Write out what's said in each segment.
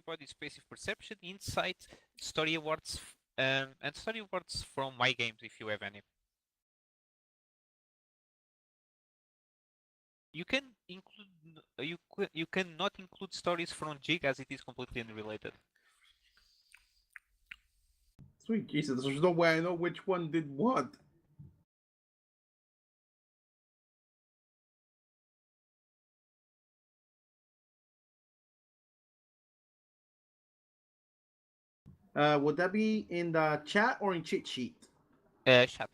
everybody's passive perception, insight, story awards, and story awards from my games if you have any. You can include you cannot include stories from Jig as it is completely unrelated. Sweet Jesus, there's no way I know which one did what. Would that be in the chat or in cheat sheet? Chat.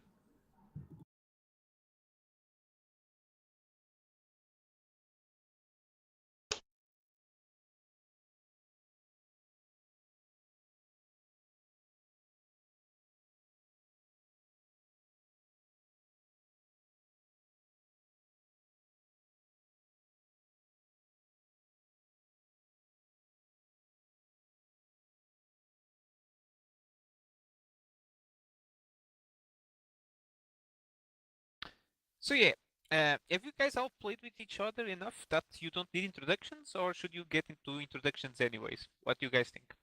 So yeah, have you guys all played with each other enough that you don't need introductions, or should you get into introductions anyways? What do you guys think?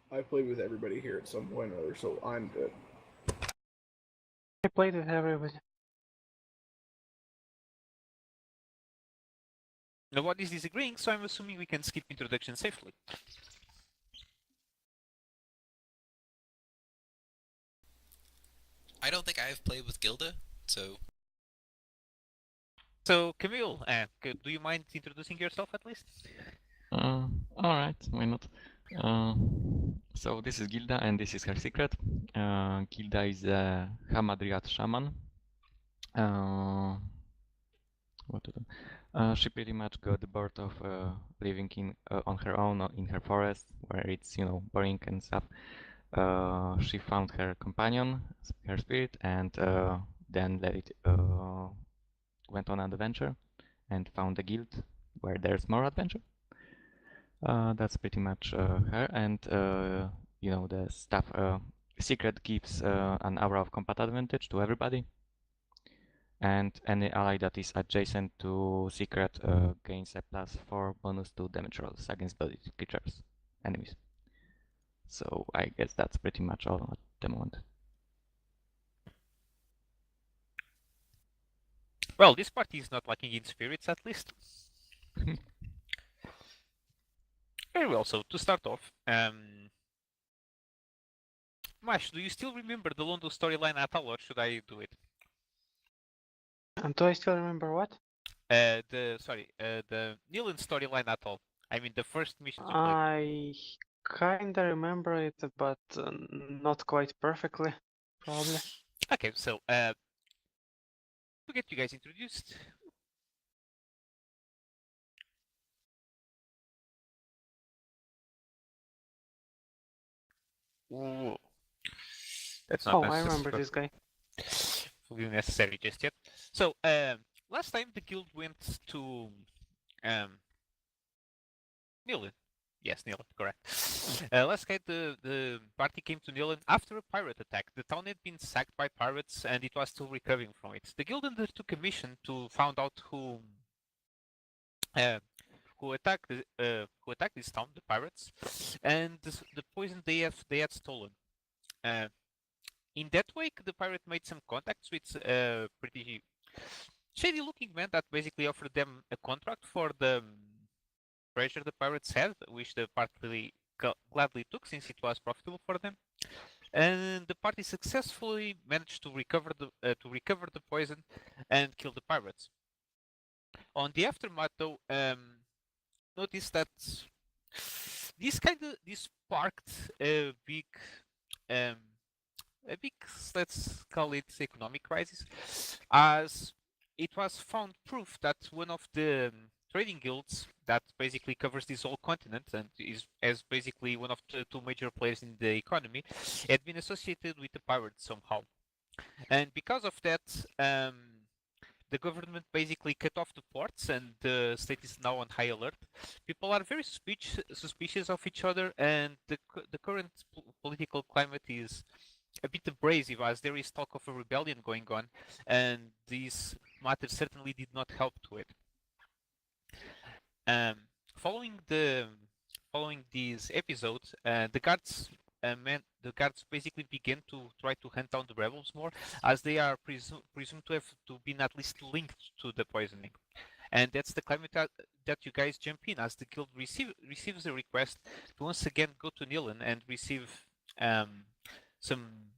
I played with everybody here at some point or other, so I'm good. I played with everybody. Nobody's disagreeing, so I'm assuming we can skip introduction safely. I don't think I have played with Gilda, so... So, Camille, do you mind introducing yourself at least? Alright, why not? So this is Gilda and this is her secret. Gilda is a Hamadryad shaman. What to do? She pretty much got bored of living on her own in her forest, where it's boring and stuff. She found her companion, her spirit, and then went on an adventure and found a guild where there's more adventure. That's pretty much her, and the stuff. Secret gives an aura of combat advantage to everybody, and any ally that is adjacent to Secret gains a +4 bonus to damage rolls against body creatures, enemies. So I guess that's pretty much all at the moment. Well, this party is not lacking in spirits, at least. Very well, so to start off, Mash, do you still remember the Londo storyline at all, or should I do it? And do I still remember what? The Nilan storyline at all. I mean, the first mission you played. I kinda remember it, but not quite perfectly, probably. Okay, so to get you guys introduced. Ooh. That's not I remember this guy. necessary just yet. So last time the guild went to Nilan. Yes, Nilan, correct. Last time the party came to Nilan after a pirate attack. The town had been sacked by pirates and it was still recovering from it. The guild undertook a mission to find out who attacked this town, the pirates, and the poison they had stolen. In that wake, the pirate made some contacts with a pretty shady-looking man that basically offered them a contract for the treasure the pirates had, which the party gladly took since it was profitable for them. And the party successfully managed to recover the poison and kill the pirates. On the aftermath, though, notice that this sparked a big, let's call it economic crisis, as it was found proof that one of the trading guilds that basically covers this whole continent and is as basically one of the two major players in the economy had been associated with the pirates somehow. And because of that, the government basically cut off the ports and the state is now on high alert. People are very suspicious of each other, and the current political climate is a bit abrasive as there is talk of a rebellion going on, and this matter certainly did not help to it. following these episodes, the guards basically begin to try to hunt down the rebels more, as they are presumed to have to been at least linked to the poisoning. And that's the climate that you guys jump in, as the guild receives a request to once again go to Nilan and receive some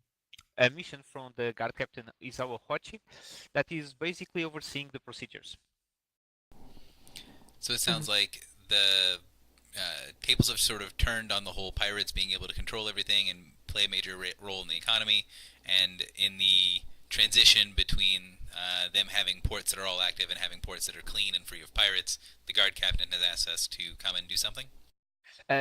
a mission from the guard captain Isawa Hochi, that is basically overseeing the procedures. So it sounds like the tables have sort of turned on the whole pirates being able to control everything and play a major role in the economy, and in the transition between them having ports that are all active and having ports that are clean and free of pirates, the guard captain has asked us to come and do something.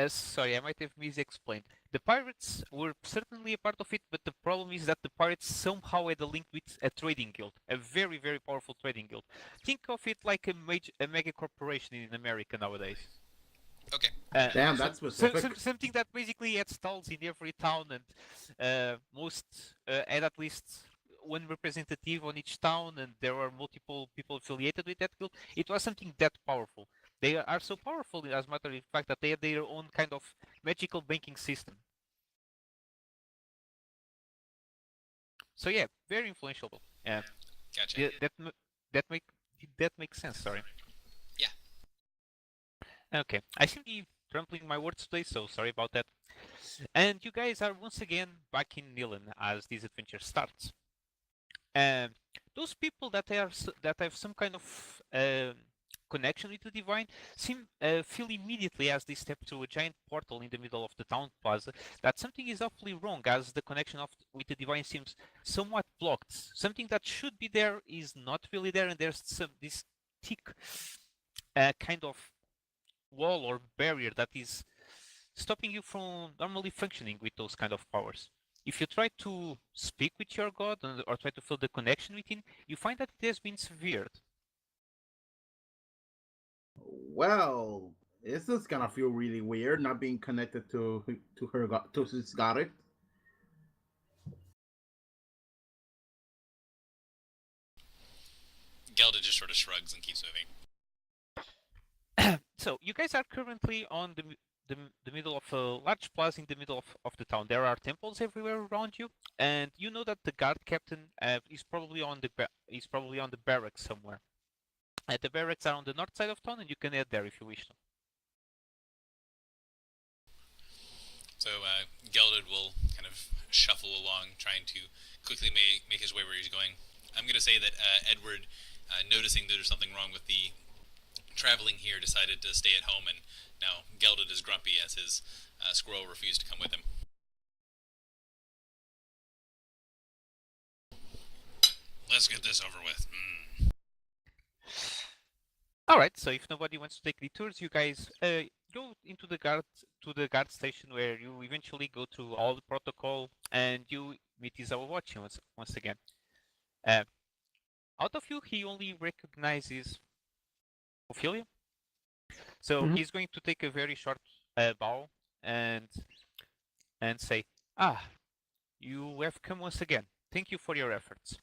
Sorry, I might have misexplained. The pirates were certainly a part of it, but the problem is that the pirates somehow had a link with a trading guild, a very, very powerful trading guild. Think of it like a mega corporation in America nowadays. Okay. Damn, that's specific. Something that basically had stalls in every town, and most had at least one representative on each town, and there were multiple people affiliated with that guild. It was something that powerful. They are so powerful, as a matter of fact, that they had their own kind of magical banking system. So yeah, very influential. Gotcha. That makes sense. Sorry. Yeah. Okay, I seem to be trampling my words today, so sorry about that. And you guys are once again back in Nilan as this adventure starts. Those people that have some kind of connection with the divine feel immediately, as they step through a giant portal in the middle of the town plaza, that something is awfully wrong, as the connection with the divine seems somewhat blocked. Something that should be there is not really there, and there's this thick kind of wall or barrier that is stopping you from normally functioning with those kind of powers. If you try to speak with your god or try to feel the connection with him, you find that it has been severed. Well, this is gonna feel really weird not being connected to his god. Gelda just sort of shrugs and keeps moving. So you guys are currently on the middle of a large plaza in the middle of the town. There are temples everywhere around you, and you know that the guard captain is probably on the barracks somewhere. The barracks are on the north side of town, and you can head there if you wish to. So Gelded will kind of shuffle along, trying to quickly make his way where he's going. I'm going to say that Edward, noticing that there's something wrong with the traveling here, decided to stay at home, and now Gelded is grumpy as his squirrel refused to come with him. Let's get this over with. Alright, so if nobody wants to take detours, you guys go into the guard station, where you eventually go through all the protocol and you meet Izawa Watch once again. Out of you, he only recognizes Ophelia. So he's going to take a very short bow and say, you have come once again. Thank you for your efforts.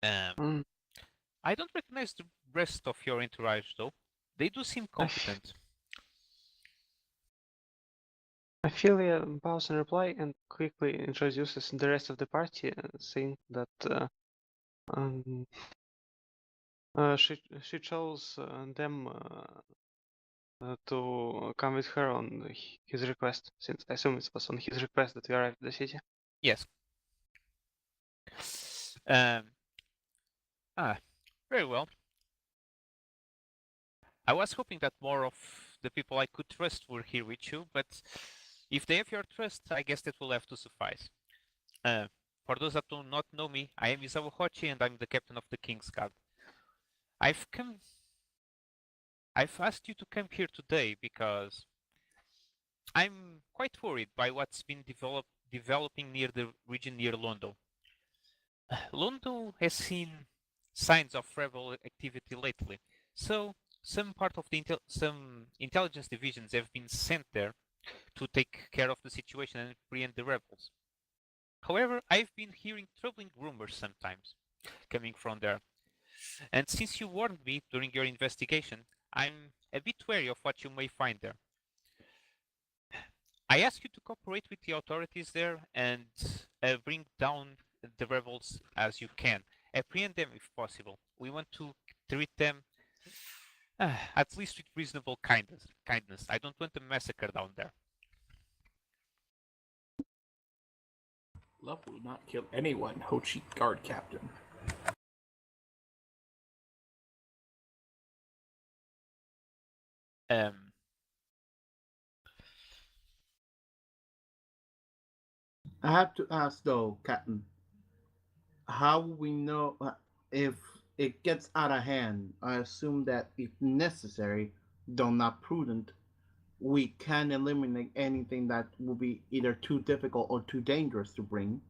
I don't recognize the rest of your entourage, though. They do seem competent. Ophelia bows in reply and quickly introduces the rest of the party, saying that she chose them to come with her on his request, since I assume it was on his request that we arrived at the city. Yes. Very well. I was hoping that more of the people I could trust were here with you, but if they have your trust, I guess that will have to suffice. For those that do not know me, I am Isawa Hochi, and I'm the captain of the King's Guard. I've asked you to come here today because I'm quite worried by what's been developing near the region near Londo. Londo has seen signs of rebel activity lately, so some intelligence divisions have been sent there to take care of the situation and preempt the rebels. However, I've been hearing troubling rumors sometimes coming from there. And since you warned me during your investigation, I'm a bit wary of what you may find there. I ask you to cooperate with the authorities there and bring down the rebels as you can. Apprehend them if possible. We want to treat them at least with reasonable kindness. I don't want a massacre down there. Love will not kill anyone, Hochi Guard Captain. Um, I have to ask though, Captain, how will we know if it gets out of hand? I assume that if necessary, though not prudent, we can eliminate anything that will be either too difficult or too dangerous to bring.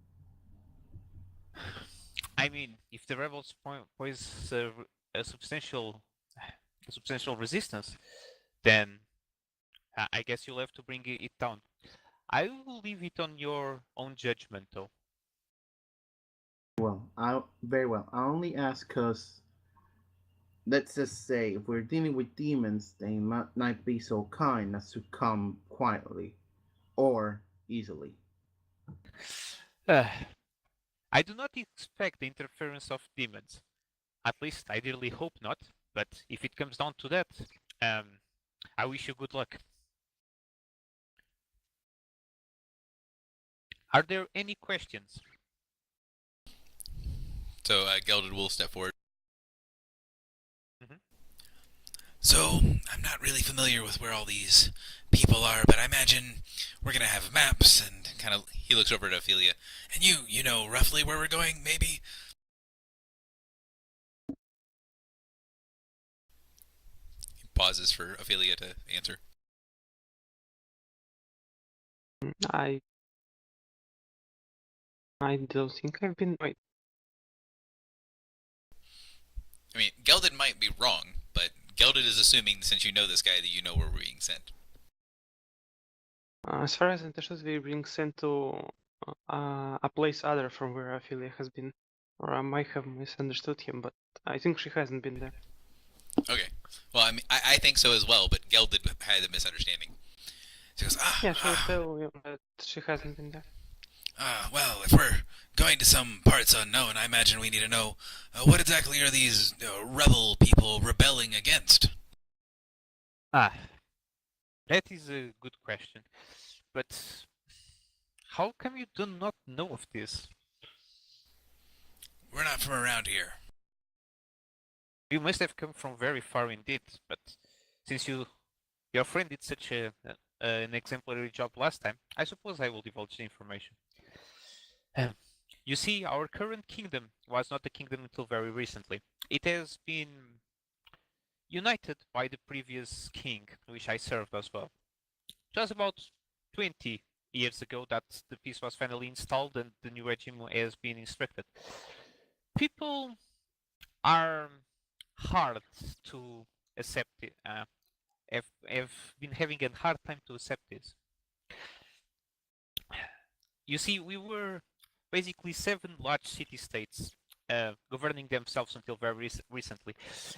I mean, if the rebels pose a substantial resistance, then I guess you'll have to bring it down. I will leave it on your own judgment, though. Well, I very well. I only ask because let's just say if we're dealing with demons, they might not be so kind as to come quietly or easily. Uh, I do not expect the interference of demons. At least I really hope not. But if it comes down to that, I wish you good luck. Are there any questions? So Gelded will step forward. Mhm. So, I'm not really familiar with where all these people are, but I imagine we're gonna have maps and kind of. He looks over at Ophelia, and you know roughly where we're going, maybe. He pauses for Ophelia to answer. I don't think I've been. Wait, I mean, Gelded might be wrong, but Gelded is assuming since you know this guy that you know where we're being sent. as far as I understood, we're being sent to a place other from where Ophelia has been. Or I might have misunderstood him, but I think she hasn't been there. Okay. Well, I mean, I think so as well, but Gelded had a misunderstanding. She goes, Yeah, she will tell you that she hasn't been there. Well, if we're going to some parts unknown, I imagine we need to know what exactly are these rebel people rebelling against? Ah, that is a good question. But how come you do not know of this? We're not from around here. You must have come from very far indeed, but since your friend did such an exemplary job last time, I suppose I will divulge the information. You see, our current kingdom was not a kingdom until very recently. It has been united by the previous king, which I served as well. It was about 20 years ago that the peace was finally installed and the new regime has been instructed. People are hard to accept it. Have been having a hard time to accept this. You see, we were basically 7 large city-states governing themselves until very recently,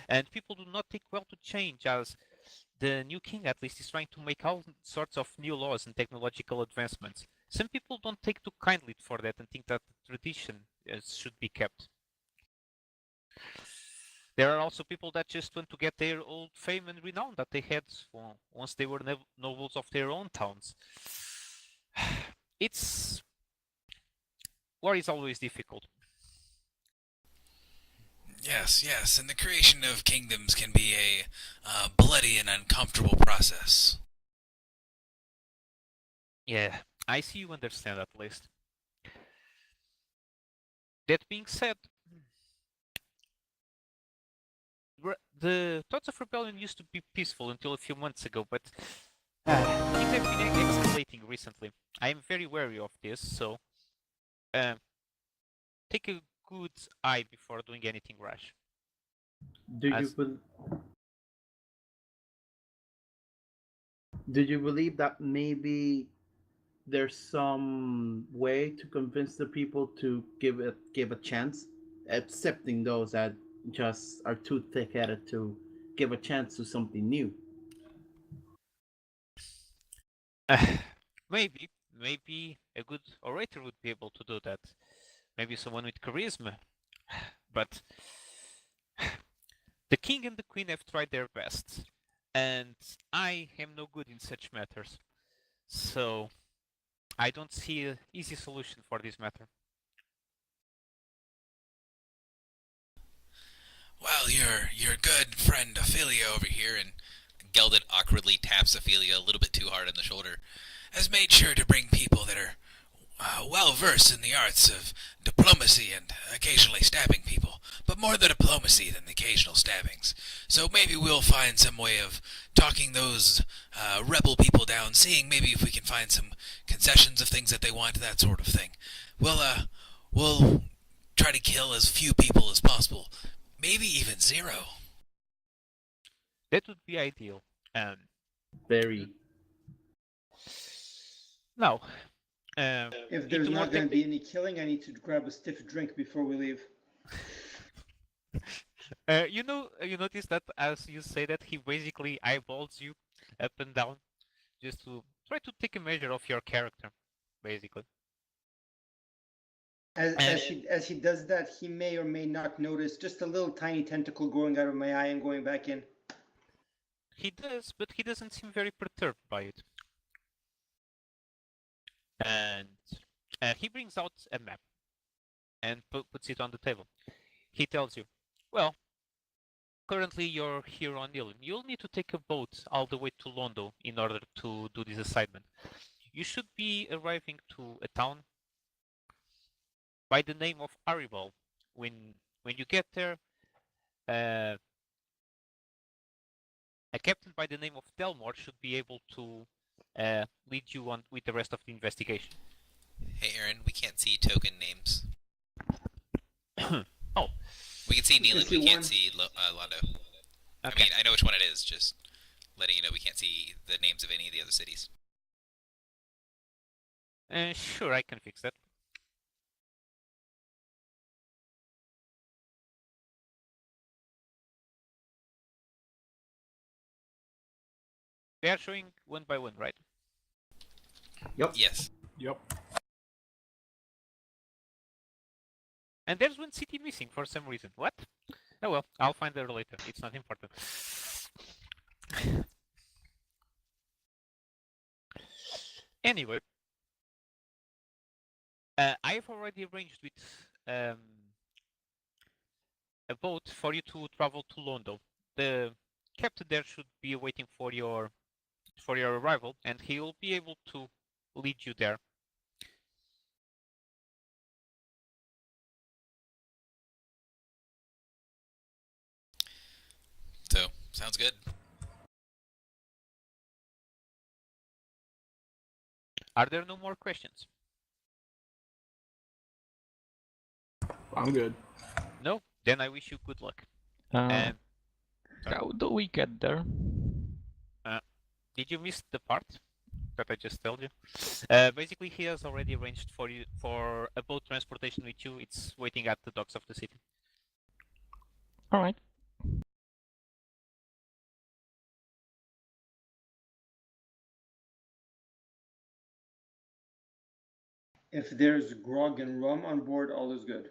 and people do not take well to change, as the new king at least is trying to make all sorts of new laws and technological advancements. Some people don't take too kindly for that and think that the tradition should be kept. There are also people that just want to get their old fame and renown that they had once they were nobles of their own towns. It's war is always difficult. Yes, and the creation of kingdoms can be a bloody and uncomfortable process. Yeah, I see you understand at least. That being said, the thoughts of rebellion used to be peaceful until a few months ago, but things have been escalating recently. I am very wary of this, so take a good eye before doing anything rash. Do you do you believe that maybe there's some way to convince the people to give a chance, accepting those that just are too thick-headed to give a chance to something new. Maybe a good orator would be able to do that. Maybe someone with charisma. But the king and the queen have tried their best, and I am no good in such matters. So I don't see an easy solution for this matter. Well, your good friend Ophelia over here, and Geldit awkwardly taps Ophelia a little bit too hard on the shoulder, has made sure to bring people that are well versed in the arts of diplomacy and occasionally stabbing people, but more the diplomacy than the occasional stabbings. So maybe we'll find some way of talking those rebel people down, seeing maybe if we can find some concessions of things that they want, that sort of thing. We'll try to kill as few people as possible, maybe even 0. That would be ideal. Very. Now, If there's into more not going to tech- be any killing, I need to grab a stiff drink before we leave. you notice that as you say that, he basically eyeballs you up and down, just to try to take a measure of your character, basically. As he does that, he may or may not notice just a little tiny tentacle growing out of my eye and going back in. He does, but he doesn't seem very perturbed by it. And he brings out a map and puts it on the table. He tells you, well, currently you're here on Ilum. You'll need to take a boat all the way to Londo in order to do this assignment. You should be arriving to a town by the name of Aribal. When you get there, a captain by the name of Delmore should be able to lead you on with the rest of the investigation. Hey Aaron, we can't see token names. Oh, We can see We can Neelan, see we can't one. see Londo. I okay. mean, I know which one it is, just letting you know we can't see the names of any of the other cities. Sure, I can fix that. They are showing one by one, right? Yes. Yep. And there's one city missing for some reason. What? Oh well, I'll find her later. It's not important. Anyway, I've already arranged with a boat for you to travel to Londo. The captain there should be waiting for your arrival, and he will be able to lead you there. So, sounds good. Are there no more questions? I'm good. No? Then I wish you good luck. Uh, Sorry. how do we get there? Did you miss the part that I just told you? Basically, he has already arranged for you for a boat transportation with you. It's waiting at the docks of the city. All right. If there's grog and rum on board, all is good.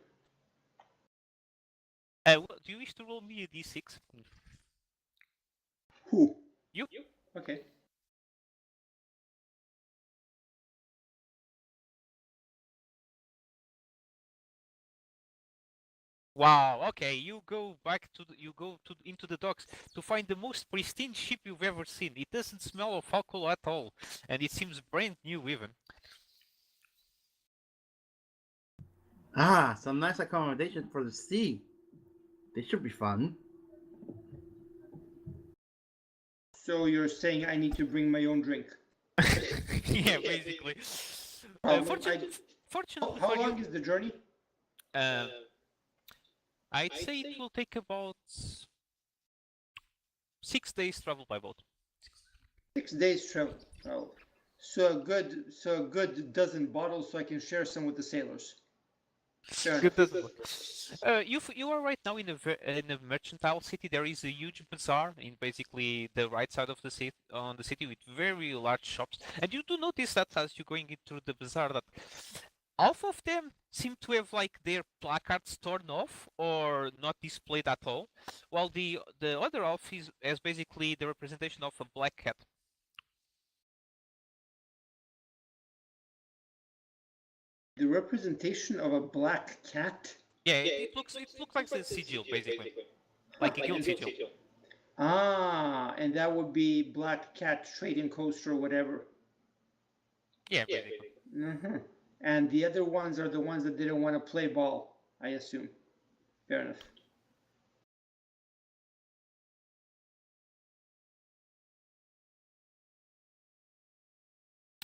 Do you wish to roll me a d6? Who? You? Okay. Wow. Okay, you go back to into the docks to find the most pristine ship you've ever seen. It doesn't smell of alcohol at all, and it seems brand new even. Ah, some nice accommodation for the sea. This should be fun. So you're saying I need to bring my own drink? Yeah, basically. Fortunately How for long you, is the journey? I'd say it will take about 6 days travel by boat. 6 days travel. Oh. So a good dozen bottles so I can share some with the sailors. Fair Good enough. doesn't you are right now in a mercantile city. There is a huge bazaar in basically the right side of the city on the city with very large shops, and you do notice that as you're going into the bazaar that half of them seem to have like their placards torn off or not displayed at all, while the other half is as basically the representation of a black cat. The representation of a black cat. Yeah, it looks like the sigil basically, like a guild sigil. Ah, and that would be Black Cat Trading Coaster or whatever. Yeah, basically. Mm-hmm. And the other ones are the ones that didn't want to play ball, I assume. Fair enough.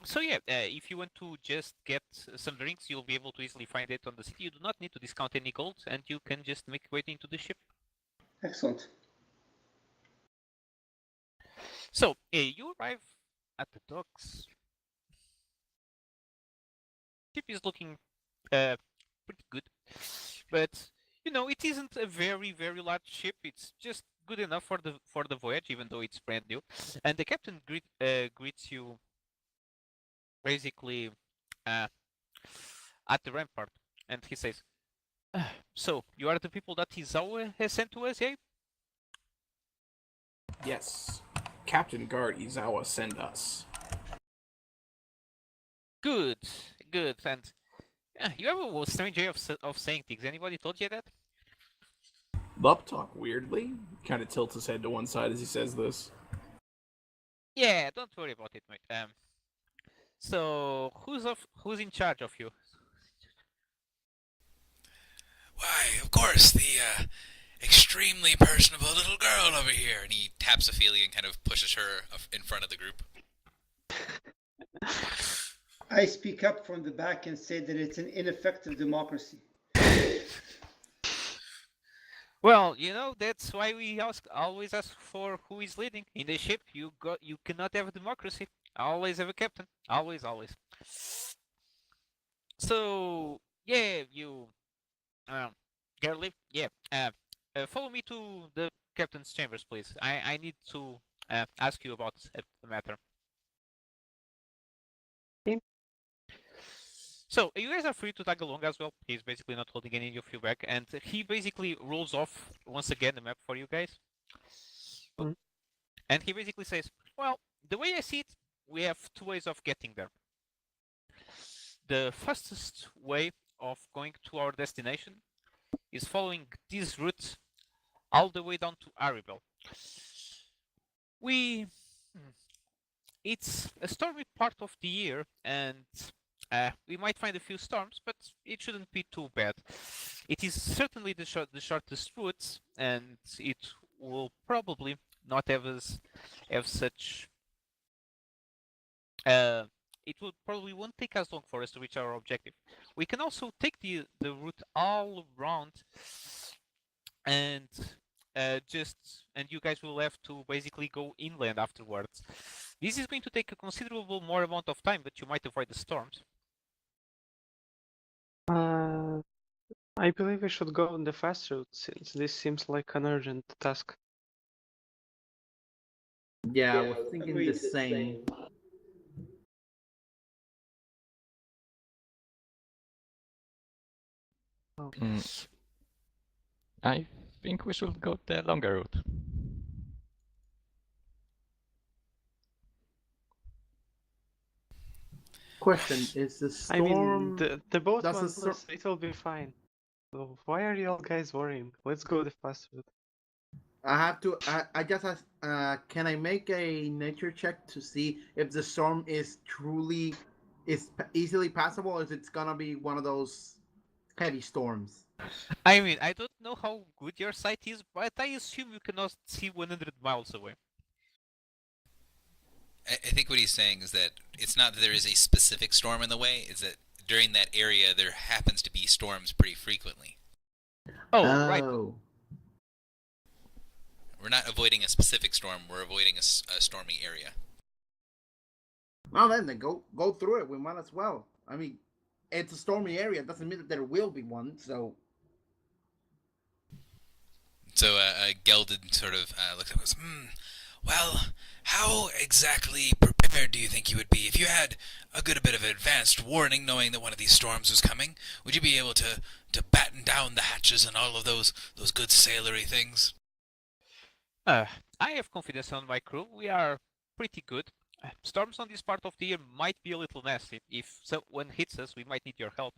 So yeah, if you want to just get some drinks, you'll be able to easily find it on the city. You do not need to discount any gold, and you can just make your way into the ship. Excellent. So you arrive at the docks. Ship is looking pretty good, but you know it isn't a very large ship. It's just good enough for the voyage, even though it's brand new. And the captain greets you basically uh, at the rampart, and he says, "So you are the people that Izawa has sent to us, eh?" Yes. Captain Guard Izawa send us. Good, good. And you have a strange way of saying things. Anybody told you that? Lup talk weirdly. Kind of tilts his head to one side as he says this. Yeah, don't worry about it, mate. So who's in charge of you? Why, of course, the extremely personable little girl over here. And he taps Ophelia and kind of pushes her in front of the group. I speak up from the back and say that it's an ineffective democracy. Well, you know that's why we always ask for who is leading in the ship. You cannot have a democracy. Always have a captain. Always. So yeah, you girly, yeah. Follow me to the captain's chambers, please. I need to ask you about the matter. Okay. So you guys are free to tag along as well. He's basically not holding any of you back, and he basically rolls off once again the map for you guys. Mm. And he basically says, "Well, the way I see it, we have two ways of getting there. The fastest way of going to our destination is following this route all the way down to Aribel. It's a stormy part of the year, and we might find a few storms, but it shouldn't be too bad. It is certainly the shortest route, and it will probably not have such. It won't take as long for us to reach our objective. We can also take the route all around, and you guys will have to basically go inland afterwards. This is going to take a considerable more amount of time, but you might avoid the storms." I believe we should go on the fast route since this seems like an urgent task. Yeah, I was thinking agreed. the same. I think we should go the longer route. Question: is the I mean, storm? the boat does the wants storm- us, it will be fine. So why are you all guys worrying? Let's go the fast route. I have to. I just ask. Can I make a nature check to see if the storm is truly easily passable, or if it's gonna be one of those heavy storms? I mean, I don't know how good your sight is, but I assume you cannot see 100 miles away. I think what he's saying is that it's not that there is a specific storm in the way, it's that during that area there happens to be storms pretty frequently. Oh, right. We're not avoiding a specific storm, we're avoiding a stormy area. Well, then go through it. We might as well. I mean, it's a stormy area. It doesn't mean that there will be one. So So Gelded sort of looks at him and goes, well, how exactly prepared do you think you would be if you had a good bit of advanced warning, knowing that one of these storms was coming? Would you be able to batten down the hatches and all of those good sailory things? I have confidence on my crew. We are pretty good. Storms on this part of the year might be a little nasty. If someone hits us, we might need your help.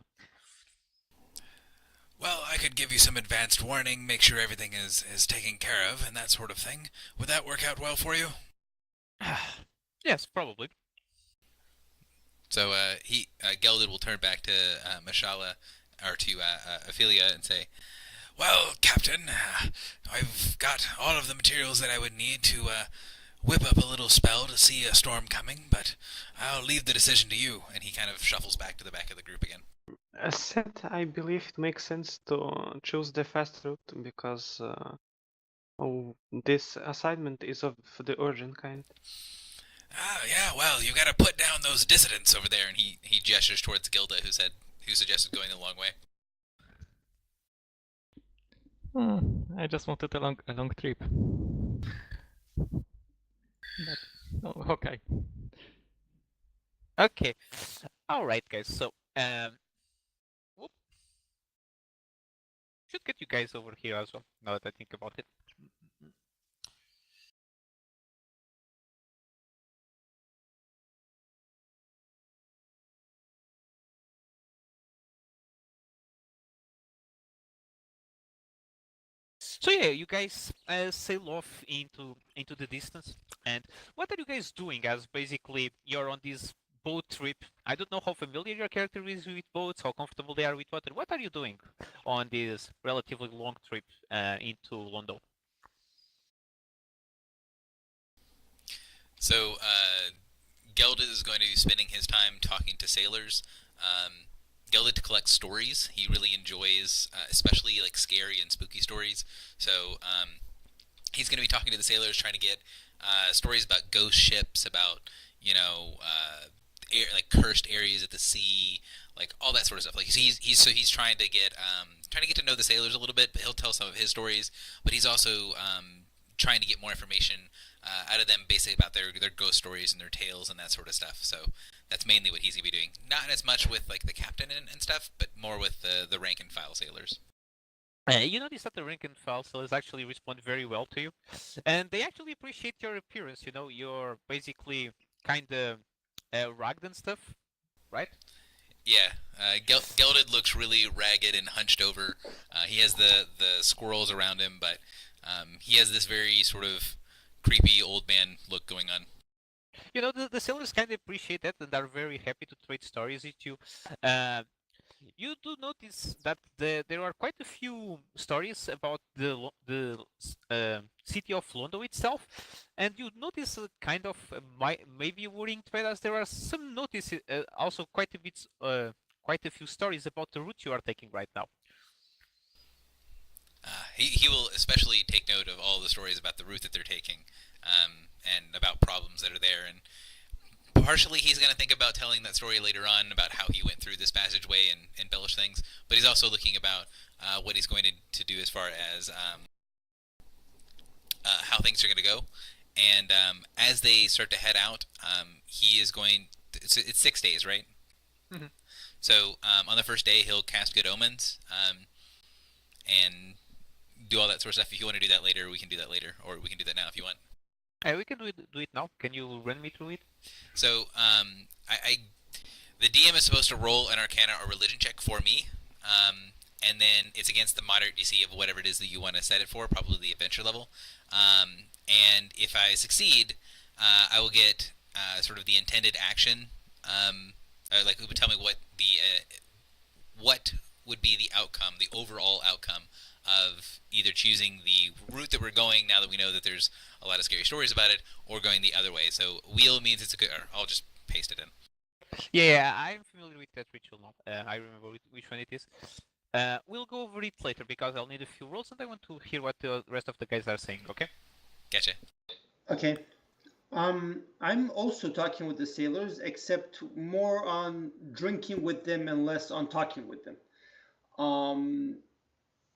Well, I could give you some advanced warning, make sure everything is taken care of, and that sort of thing. Would that work out well for you? Yes, probably. So Gelded will turn back to Mashala, or to Ophelia, and say, well, Captain, I've got all of the materials that I would need to whip up a little spell to see a storm coming, but I'll leave the decision to you. And he kind of shuffles back to the back of the group again. As said, I believe it makes sense to choose the fast route because this assignment is of the urgent kind. Ah, yeah, well, you gotta put down those dissidents over there. And he gestures towards Gilda, who suggested going a long way. I just wanted a long trip. But, okay. Okay. All right, guys. So, whoop. Should get you guys over here as well. Now that I think about it. So yeah, you guys sail off into the distance. And what are you guys doing? As basically you're on this boat trip. I don't know how familiar your character is with boats, how comfortable they are with water. What are you doing on this relatively long trip into Londo? So Gelded is going to be spending his time talking to sailors. Gelded collects stories. He really enjoys, especially like scary and spooky stories. So he's going to be talking to the sailors, trying to get stories about ghost ships, about like cursed areas at the sea, like all that sort of stuff. Like he's trying to get to know the sailors a little bit. But he'll tell some of his stories, but he's also trying to get more information out of them, basically about their ghost stories and their tales and that sort of stuff. So that's mainly what he's gonna be doing. Not as much with like the captain and stuff, but more with the rank and file sailors. You notice that the rank and file sailors actually respond very well to you, and they actually appreciate your appearance. You know, you're basically kind of rugged and stuff, right? Yeah, Gelded looks really ragged and hunched over. He has the squirrels around him, but he has this very sort of creepy old man look going on. You know, the sailors kind of appreciate that and are very happy to trade stories with you. You do notice that there are quite a few stories about the city of Londo itself, and you notice a kind of maybe worrying trade as there are some notices also quite a few stories about the route you are taking right now. He will especially take note of all the stories about the route that they're taking, and about problems that are there. And partially he's going to think about telling that story later on about how he went through this passageway and embellish things. But he's also looking about what he's going to do as far as how things are going to go. And as they start to head out, he is going. It's 6 days, right? Mm-hmm. So on the first day, he'll cast Good Omens. And do all that sort of stuff. If you want to do that later, we can do that later, or we can do that now if you want. We can do it now. Can you run me through it? So, the DM is supposed to roll an Arcana or Religion check for me, and then it's against the moderate DC of whatever it is that you want to set it for, probably the Adventure level. And if I succeed, I will get sort of the intended action. Like it would tell me what would be the outcome, the overall outcome of either choosing the route that we're going now that we know that there's a lot of scary stories about it, or going the other way. So wheel means it's a good. Or I'll just paste it in. Yeah, I'm familiar with that ritual now. I remember which one it is. We'll go over it later because I'll need a few rolls and I want to hear what the rest of the guys are saying. Okay? Gotcha. Okay. I'm also talking with the sailors, except more on drinking with them and less on talking with them. Um,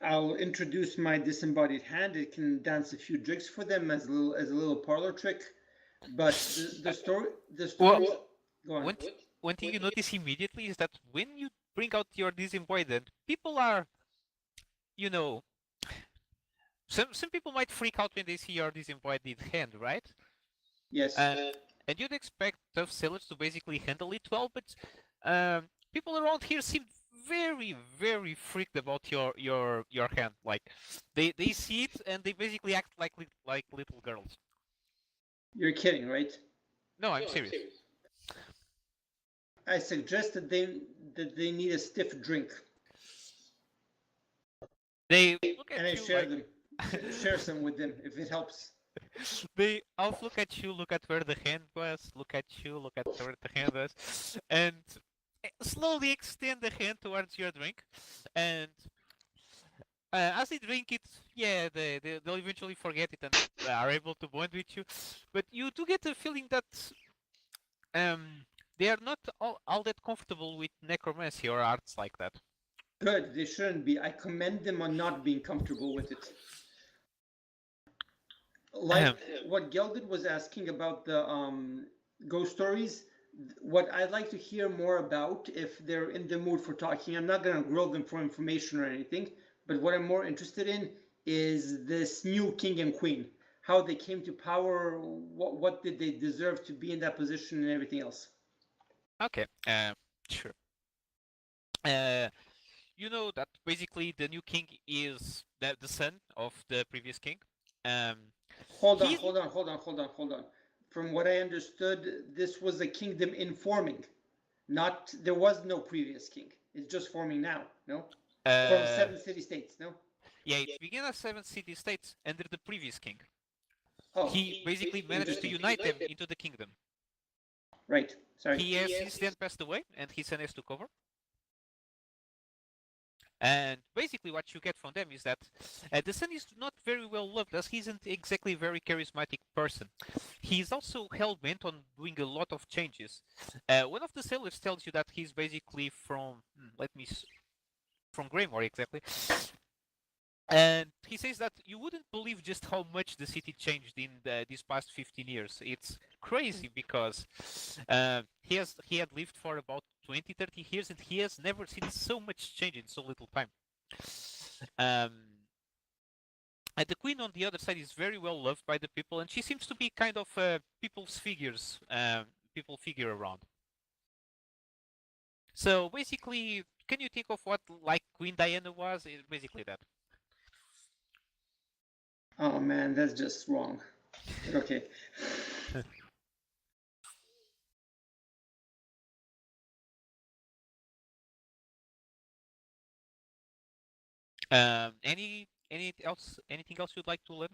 I'll introduce my disembodied hand. It can dance a few jigs for them as a little parlor trick. But the story the Well, stories go on. one thing you notice immediately is that when you bring out your disembodied, people are, you know, some people might freak out when they see your disembodied hand, right? Yes. And you'd expect tough sailors to basically handle it well, but people around here seem very, very freaked about your hand. Like they see it and they basically act like little girls. You're kidding, right? No, I'm serious. I suggest that they need a stiff drink, They look and at I you share like them, share some with them if it helps. they all look at you, look at where the hand was, look at you, look at where the hand was, and slowly extend the hand towards your drink. And as they drink it, yeah, they'll eventually forget it and are able to bond with you. But you do get the feeling that um, they are not all that comfortable with necromancy or arts like that. Good, they shouldn't be. I commend them on not being comfortable with it. Like what Gelded was asking about the ghost stories, what I'd like to hear more about if they're in the mood for talking. I'm not going to grill them for information or anything, but what I'm more interested in is this new king and queen, how they came to power, what did they deserve to be in that position, and everything else. Okay, sure. Uh, you know that basically the new king is the son of the previous king. Um, Hold on, he hold on, hold on, hold on, hold on. From what I understood, this was a kingdom in forming. Not there was no previous king. It's just forming now. No, from 7 city-states. No. yeah, it began as 7 city-states under the previous king. Oh, He basically managed to unite them into the kingdom. right. Sorry. He has since then passed away, and his son has took over. And basically, what you get from them is that the son is not very well loved, as he isn't exactly a very charismatic person. He is also hell bent on doing a lot of changes. One of the sailors tells you that he's basically from, from Greymore exactly. And he says that you wouldn't believe just how much the city changed in these past 15 years. It's crazy because he had lived for about 20, 30 years and he has never seen so much change in so little time. And the queen on the other side is very well loved by the people, and she seems to be kind of people's figures, people figure around. So basically, can you think of what like Queen Diana was? It's basically that. Oh man, that's just wrong. But okay. Anything else you'd like to learn?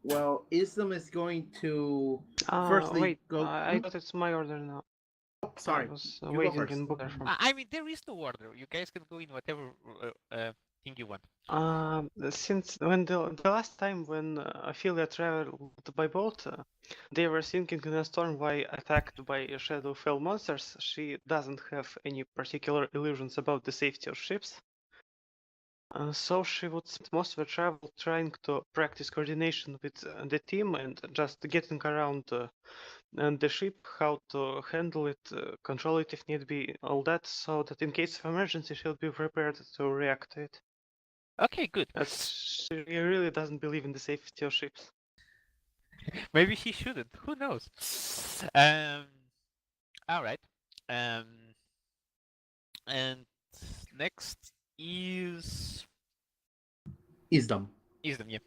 Well, Islam is going to firstly Wait, go. I thought it's my order now. Sorry, I was you go waiting first. in book there from. I mean, there is no order. You guys can go in whatever thing you want. Since when the last time when Ophelia traveled by boat, they were sinking in a storm while attacked by Shadowfell monsters. She doesn't have any particular illusions about the safety of ships. So she would spend most of the travel trying to practice coordination with the team and just getting around and the ship, how to handle it, control it if need be, all that, so that in case of emergency she'll be prepared to react to it. Okay, good. She really doesn't believe in the safety of ships. Maybe she shouldn't. Who knows? All right. And next is Islam. Islam. Yeah.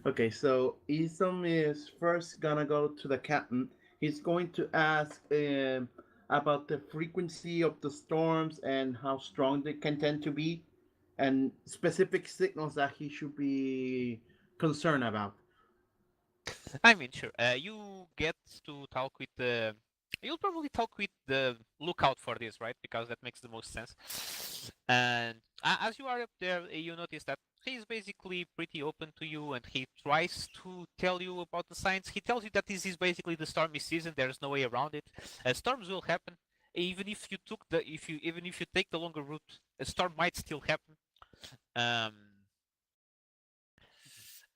Okay, so Islam is first gonna go to the captain. He's going to ask about the frequency of the storms and how strong they can tend to be, and specific signals that he should be concerned about. I mean, sure. You get to talk with the. You'll probably talk with the lookout for this, right? Because that makes the most sense. And as you are up there, you notice that he's basically pretty open to you, and he tries to tell you about the signs. He tells you that this is basically the stormy season. There's no way around it. Storms will happen, even if you take the longer route. A storm might still happen.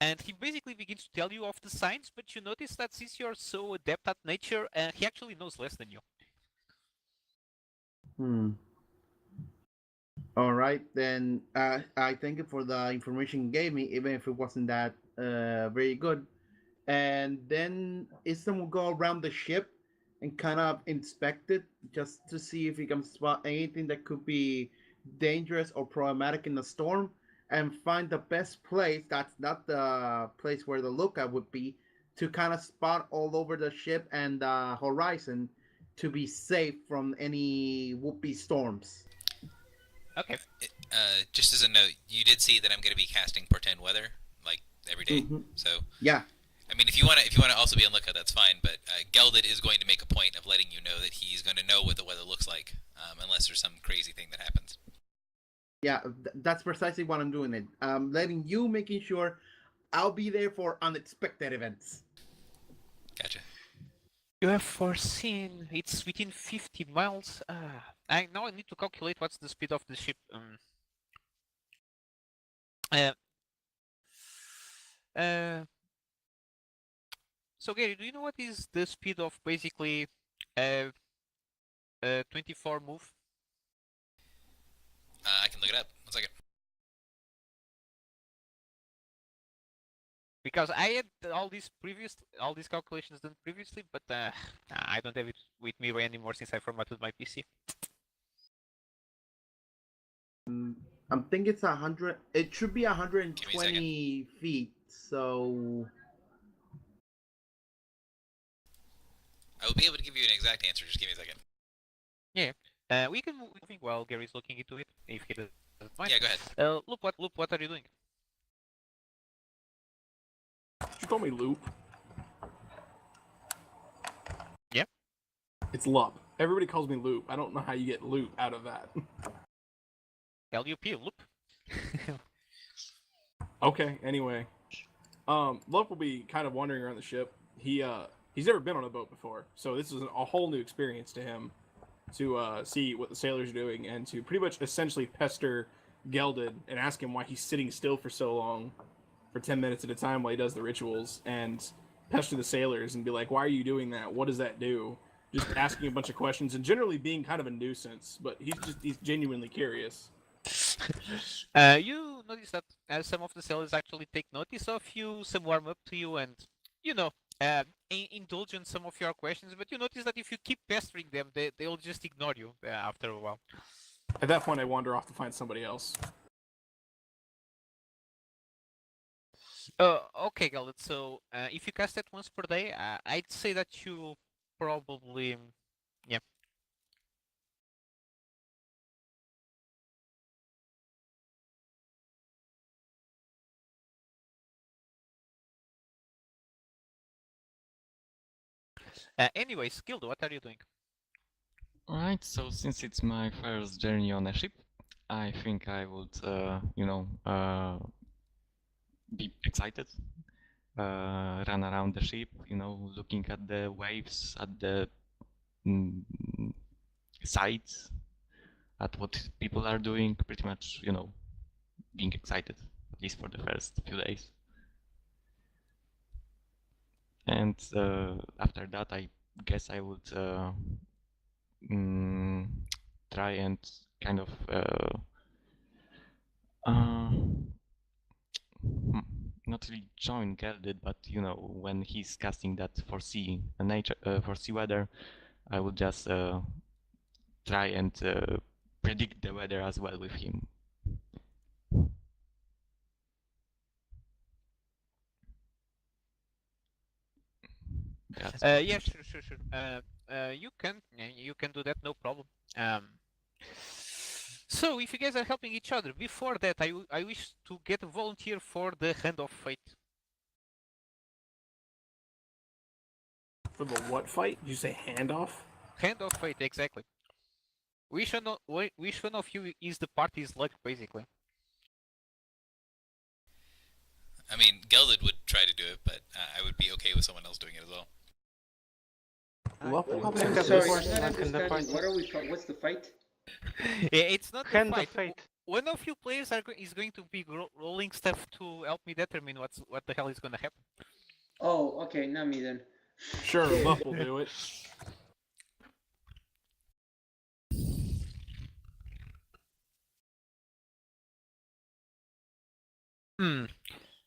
And he basically begins to tell you of the signs, but you notice that since you're so adept at nature, he actually knows less than you. All right, then I thank you for the information you gave me, even if it wasn't that very good. And then Isam will go around the ship and kind of inspect it just to see if he can spot anything that could be dangerous or problematic in the storm, and find the best place that's not the place where the lookout would be, to kind of spot all over the ship and the horizon to be safe from any whoopee storms. Okay. Just as a note, you did see that I'm going to be casting portend weather like every day. So yeah, I mean, if you want to also be on lookout, that's fine. But Gelded is going to make a point of letting you know that he's going to know what the weather looks like, unless there's some crazy thing that happens. Yeah, that's precisely what I'm doing. Letting you, making sure I'll be there for unexpected events. Gotcha. You have foreseen it's within 50 miles. I need to calculate what's the speed of the ship. So Gary, do you know what is the speed of basically 24 move? I can look it up. 1 second. Because I had all these calculations done previously, but I don't have it with me anymore since I formatted my PC. I'm thinking it's 100. It should be 120 feet. So I will be able to give you an exact answer. Just give me a second. Yeah. We can move while Gary's looking into it, if he doesn't mind. Yeah, go ahead. Loop, what are you doing? Did you call me Loop? Yeah. It's Lup. Everybody calls me Loop. I don't know how you get Loop out of that. LUP, Loop. Okay, anyway. Lup will be kind of wandering around the ship. He's never been on a boat before, so this is a whole new experience to him to see what the sailors are doing and to pretty much essentially pester Gelded and ask him why he's sitting still for so long, for 10 minutes at a time while he does the rituals, and pester the sailors and be like, why are you doing that? What does that do? Just asking a bunch of questions and generally being kind of a nuisance, but he's genuinely curious. You notice that some of the sailors actually take notice of you, some warm up to you, and indulge in some of your questions. But you notice that if you keep pestering them, they'll just ignore you after a while. At that point, I wander off to find somebody else. Okay, Galded. So if you cast it once per day, I'd say that you probably, yeah. Anyways, Gildo, what are you doing? Alright, so since it's my first journey on a ship, I think I would, be excited. Run around the ship, looking at the waves, at the sights, at what people are doing, pretty much, being excited, at least for the first few days. And after that, I guess I would try and kind of not really join Gelded, but when he's casting that foresee weather, I would just try and predict the weather as well with him. Yeah, sure. You can do that, no problem. So if you guys are helping each other, before that, I wish to get a volunteer for the Hand of Fate. For the what fight? Did you say handoff? Hand of Fate, exactly. Which one of you is the party's luck, basically? I mean, Gelded would try to do it, but I would be okay with someone else doing it as well. Well, we'll have I'm to sorry, discuss. I'm not in the understanding. party. What's the fight? It's not a Hand of fight. fate. One of you players is going to be rolling stuff to help me determine what the hell is gonna happen. Oh, okay, not me then. Sure, Buff will do it.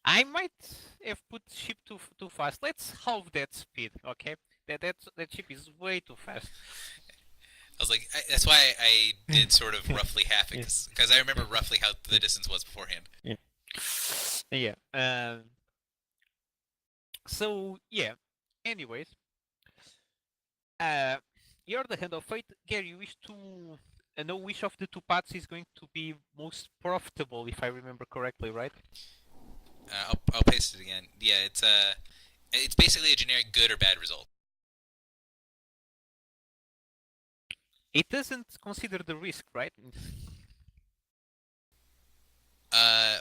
I might have put ship too fast. Let's halve that speed, okay? That ship is way too fast. I was like, that's why I did sort of roughly half it, because I remember roughly how the distance was beforehand. Yeah. So yeah. Anyways, you're the hand of fate. Gary, you wish to know which of the two paths is going to be most profitable, if I remember correctly, right? I'll paste it again. Yeah, it's basically a generic good or bad result. It doesn't consider the risk, right?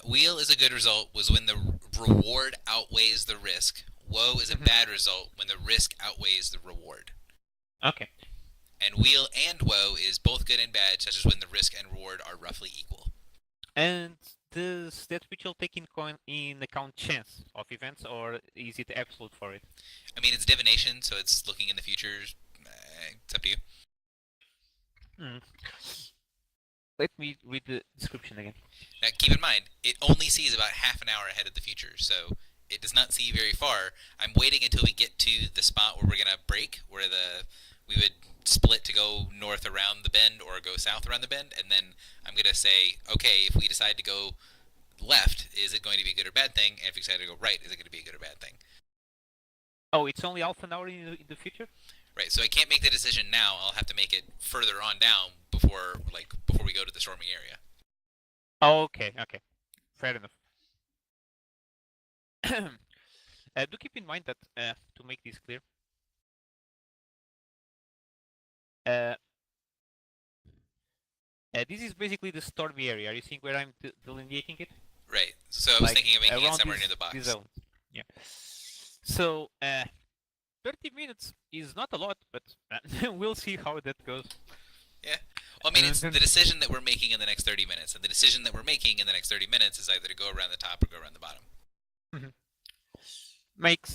Wheel is a good result was when the reward outweighs the risk. Woe is a bad result when the risk outweighs the reward. Okay. And wheel and woe is both good and bad, such as when the risk and reward are roughly equal. And does that ritual take in account chance of events, or is it absolute for it? I mean, it's divination, so it's looking in the future. It's up to you. Let me read the description again. Now, keep in mind, it only sees about half an hour ahead of the future, so it does not see very far. I'm waiting until we get to the spot where we're gonna break, where we would split to go north around the bend or go south around the bend, and then I'm gonna say, okay, if we decide to go left, is it going to be a good or bad thing? And if we decide to go right, is it going to be a good or bad thing? Oh, it's only half an hour in the future? Right, so I can't make the decision now. I'll have to make it further on down before we go to the storming area. Oh, okay. Fair enough. Do keep in mind that, to make this clear, this is basically the stormy area. Are you seeing where I'm delineating it? Right, so I was thinking of making it somewhere near the box. Yeah. So, 30 minutes is not a lot, but we'll see how that goes. Yeah. Well, I mean, it's the decision that we're making in the next 30 minutes, and the decision that we're making in the next 30 minutes is either to go around the top or go around the bottom. Makes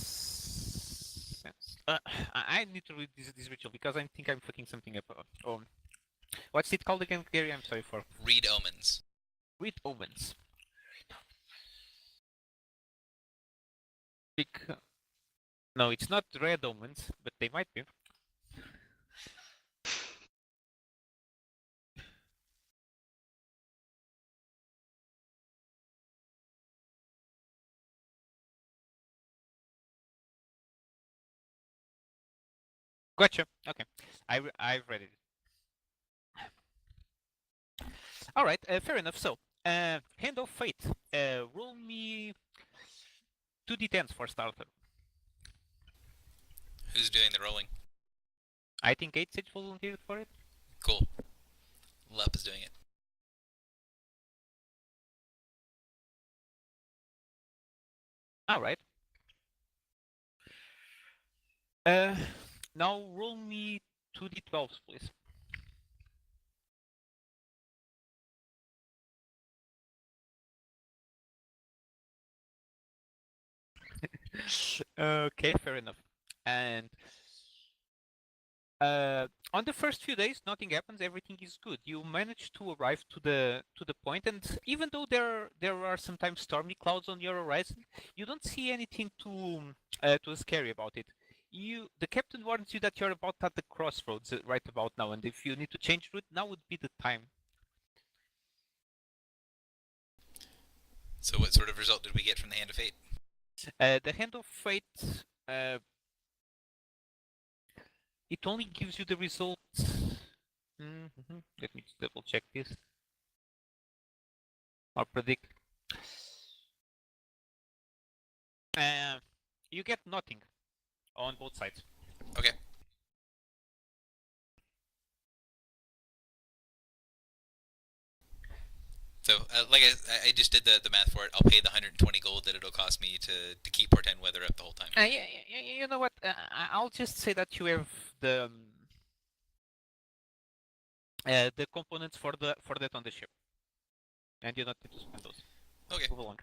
sense. I need to read this ritual because I think I'm fucking something up. What's it called again, Gary? I'm sorry for. Read omens. Read omens. No, it's not red omens, but they might be. Gotcha. Okay, I've read it. All right, fair enough. So, hand of fate. Roll me 2d10s for starter. Who's doing the rolling? I think 8 Sage volunteered for it. Cool. Lup is doing it. All right. Now roll me 2d12s, please. Okay, fair enough. And on the first few days, nothing happens. Everything is good. You manage to arrive to the point, and even though there are sometimes stormy clouds on your horizon, you don't see anything too scary about it. The captain warns you that you're about at the crossroads right about now, and if you need to change route, now would be the time. So what sort of result did we get from the Hand of Fate? The Hand of Fate, it only gives you the results. Let me just double check this. Or predict. You get nothing on both sides. Okay. So, like I just did the math for it. I'll pay the 120 gold that it'll cost me to keep Portend Weather up the whole time. You know what? I'll just say that you have the components for that on the ship, and you don't need to spend those. Okay. Move along.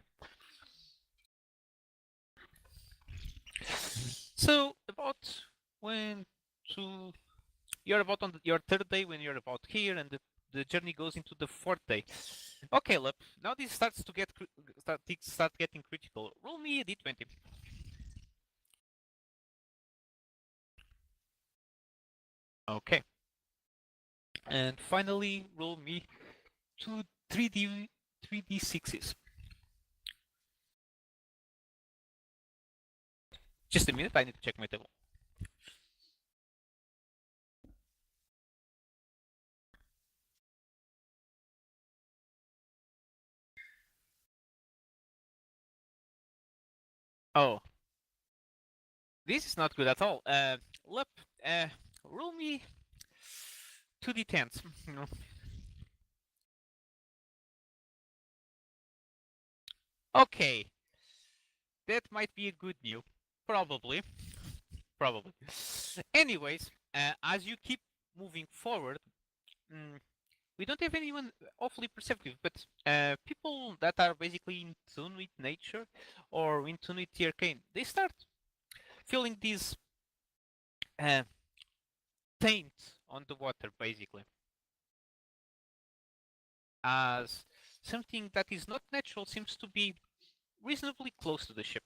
So about when to you're about on your third day when you're about here, and the journey goes into the fourth day. Okay, Lep. Now this starts to get start getting critical. Roll me a d20. Okay. And finally, roll me 3d6s. Just a minute, I need to check my table. Oh. This is not good at all. Lep, roll me 2d10s. Okay. That might be a good news. Probably. Probably. Anyways, as you keep moving forward, we don't have anyone awfully perceptive, but people that are basically in tune with nature or in tune with the arcane, they start feeling this taint on the water, basically, as something that is not natural seems to be reasonably close to the ship.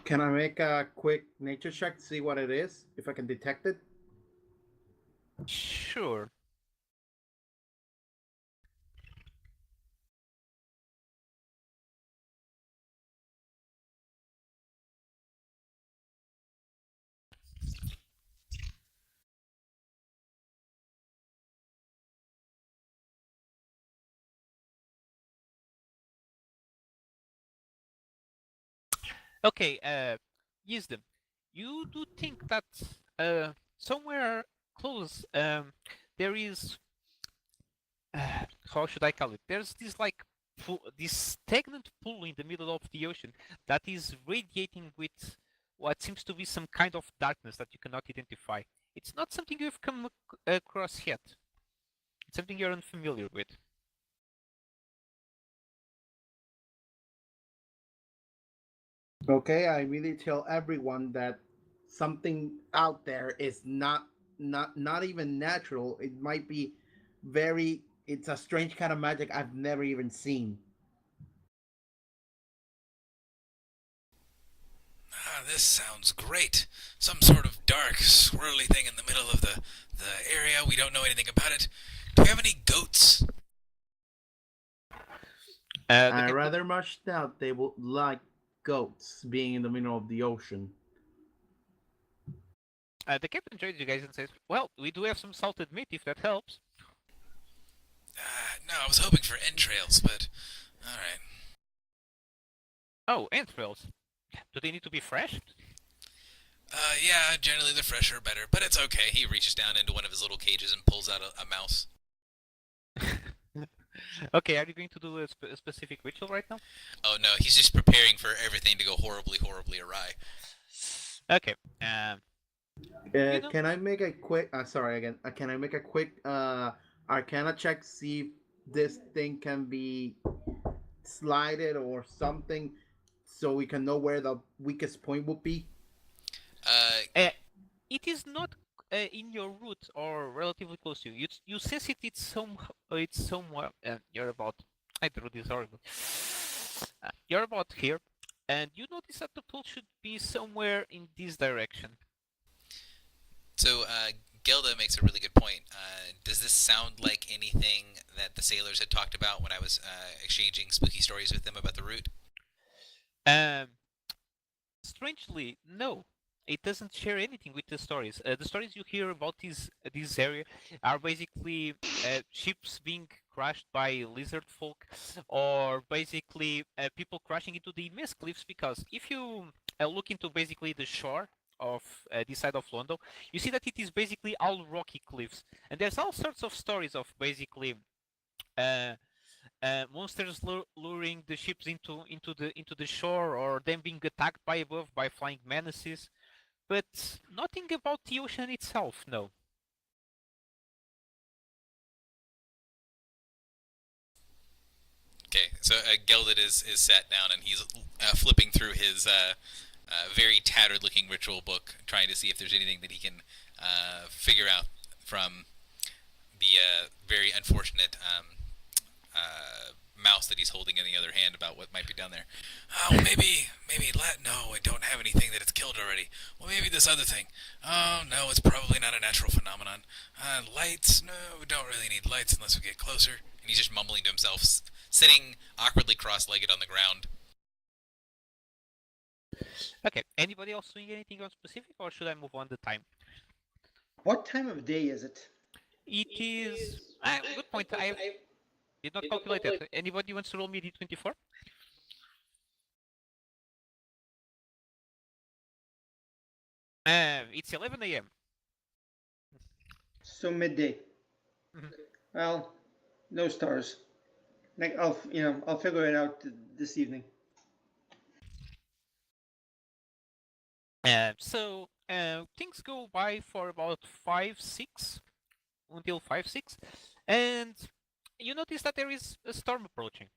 Can I make a quick nature check to see what it is, if I can detect it? Sure. Okay, wisdom. You do think that somewhere close there is how should I call it? There's this like this stagnant pool in the middle of the ocean that is radiating with what seems to be some kind of darkness that you cannot identify. It's not something you've come across yet. It's something you're unfamiliar with. Okay, I really tell everyone that something out there is not even natural. It might be very. It's a strange kind of magic I've never even seen. Ah, this sounds great. Some sort of dark, swirly thing in the middle of the area. We don't know anything about it. Do we have any goats? I rather much doubt they would like goats being in the middle of the ocean. The captain joins you guys and says, "Well, we do have some salted meat if that helps." No, I was hoping for entrails, but alright. Oh, entrails. Do they need to be fresh? Yeah, generally the fresher better, but it's okay. He reaches down into one of his little cages and pulls out a mouse. Okay, are you going to do a specific ritual right now? Oh no, he's just preparing for everything to go horribly, horribly awry. Okay. Can I make a quick? Sorry again. Can I make a quick Arcana check? See if this thing can be slided or something, so we can know where the weakest point would be. It is not in your route or relatively close to you. You sense it. It's somewhere. You're about. I drew this horrible. You're about here, and you notice that the pool should be somewhere in this direction. So, Gelda makes a really good point. Does this sound like anything that the sailors had talked about when I was exchanging spooky stories with them about the route? Strangely, no. It doesn't share anything with the stories. The stories you hear about this area are basically ships being crashed by lizard folk, or basically people crashing into the immense cliffs. Because if you look into basically the shore this side of Londo, you see that it is basically all rocky cliffs, and there's all sorts of stories of basically monsters luring the ships into the shore, or them being attacked by above by flying menaces, but nothing about the ocean itself. No. Okay, so Gelded is sat down and he's flipping through his very tattered-looking ritual book, trying to see if there's anything that he can figure out from the very unfortunate mouse that he's holding in the other hand about what might be down there. Oh, maybe no, we don't have anything that it's killed already. Well, maybe this other thing. Oh, no, it's probably not a natural phenomenon. Lights? No, we don't really need lights unless we get closer. And he's just mumbling to himself, sitting awkwardly cross-legged on the ground. Okay. Anybody else doing anything on specific, or should I move on the time? What time of day is it? It is. Good point. I did not calculate it. Anybody wants to roll me d24? It's 11 a.m. So midday. Mhm. Well, no stars. Like I'll figure it out this evening. So things go by for about 5-6 until 5-6, and you notice that there is a storm approaching.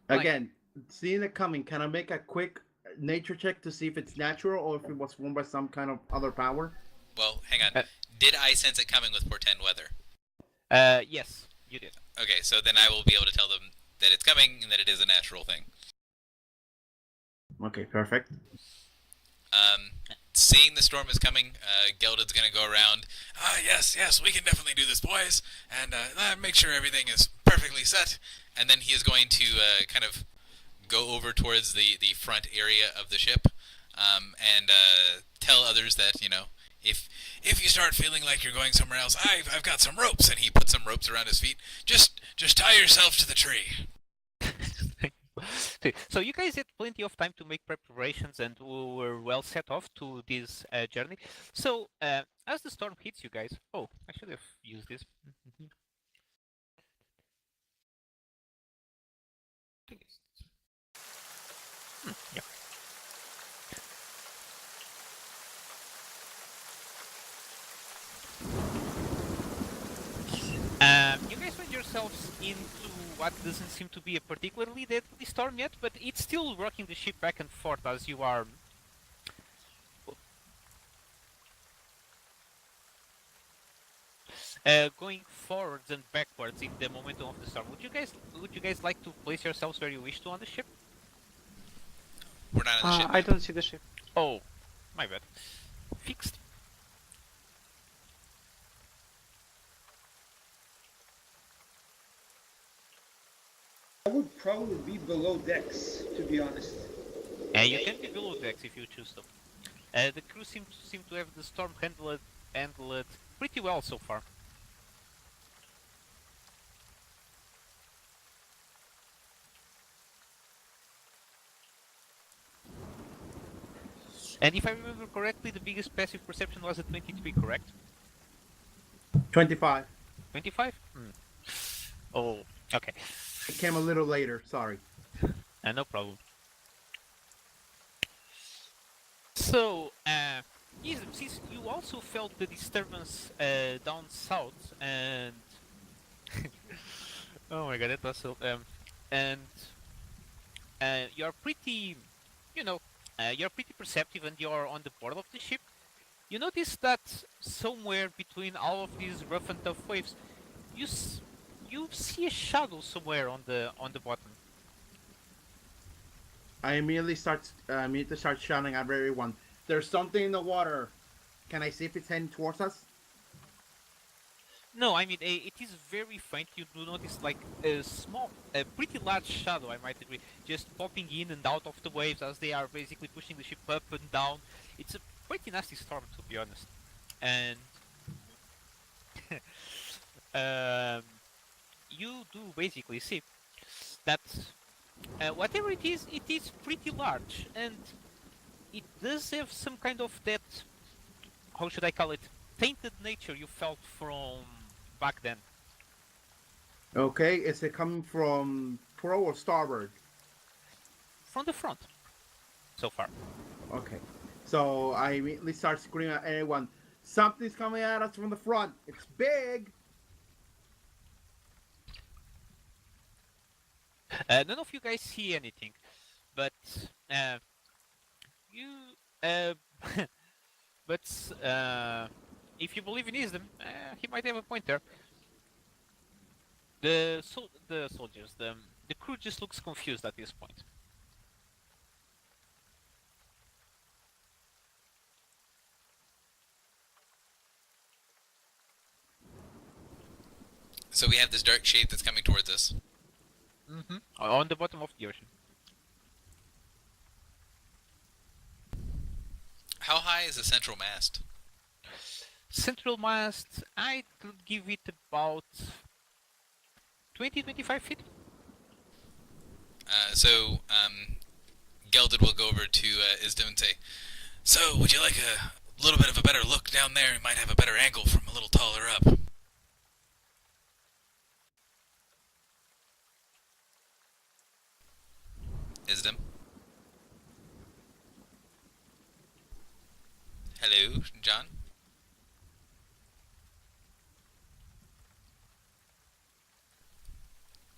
Again, seeing it coming, can I make a quick nature check to see if it's natural or if it was formed by some kind of other power? Well, hang on. Did I sense it coming with portend weather? Yes, you did. Okay, so then I will be able to tell them that it's coming and that it is a natural thing. Okay, perfect. Seeing the storm is coming, Gelded's gonna go around. Yes, we can definitely do this, boys, and make sure everything is perfectly set. And then he is going to kind of go over towards the front area of the ship, and tell others that, you know, if you start feeling like you're going somewhere else, I've got some ropes, and he puts some ropes around his feet. Just tie yourself to the tree. So you guys had plenty of time to make preparations and were well set off to this journey. So as the storm hits you guys, oh, I should have used this. Yeah. You guys find yourselves into what doesn't seem to be a particularly deadly storm yet, but it's still rocking the ship back and forth as you are going forwards and backwards in the momentum of the storm. Would you guys like to place yourselves where you wish to on the ship? We're not on the ship. I don't see the ship. Oh, my bad. Fixed. I would probably be below decks, to be honest. You can be below decks if you choose to. The crew seem to have the storm handled pretty well so far. And if I remember correctly, the biggest passive perception was a 23, correct? 25. 25? Oh, okay. It came a little later, sorry. No problem. So, since you also felt the disturbance down south, and oh my god, that was so. And you're pretty, you're pretty perceptive, and you're on the board of the ship. You notice that somewhere between all of these rough and tough waves, you see a shadow somewhere on the bottom. I immediately start shouting at everyone. There's something in the water. Can I see if it's heading towards us? No, I mean it is very faint. You do notice like a pretty large shadow, I might agree, just popping in and out of the waves as they are basically pushing the ship up and down. It's a pretty nasty storm, to be honest. And you do basically see that Whatever it is pretty large, and it does have some kind of that, how should I call it, tainted nature you felt from back then. Okay, is it coming from pro or starboard? From the front, so far. Okay, so I immediately start screaming at everyone. Something's coming at us from the front. It's big. None of you guys see anything, but you, uh, but if you believe in wisdom, he might have a point there. The soldiers, the crew just looks confused at this point. So we have this dark shape that's coming towards us. Mm-hmm. On the bottom of the ocean. How high is the central mast? Central mast, I'd give it about 20-25 feet. So Gelded will go over to Isdom and say, "So, would you like a little bit of a better look down there? You might have a better angle from a little taller up." Isdom? Hello, John?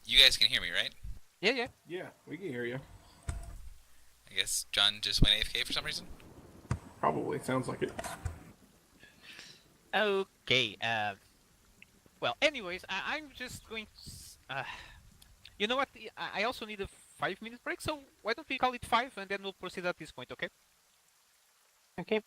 You guys can hear me, right? Yeah. Yeah, we can hear you. I guess John just went AFK for some reason. Probably sounds like it. Okay. Well, anyways, I'm just going to. You know what? I also need a 5-minute break, so why don't we call it 5 and then we'll proceed at this point, okay? Okay.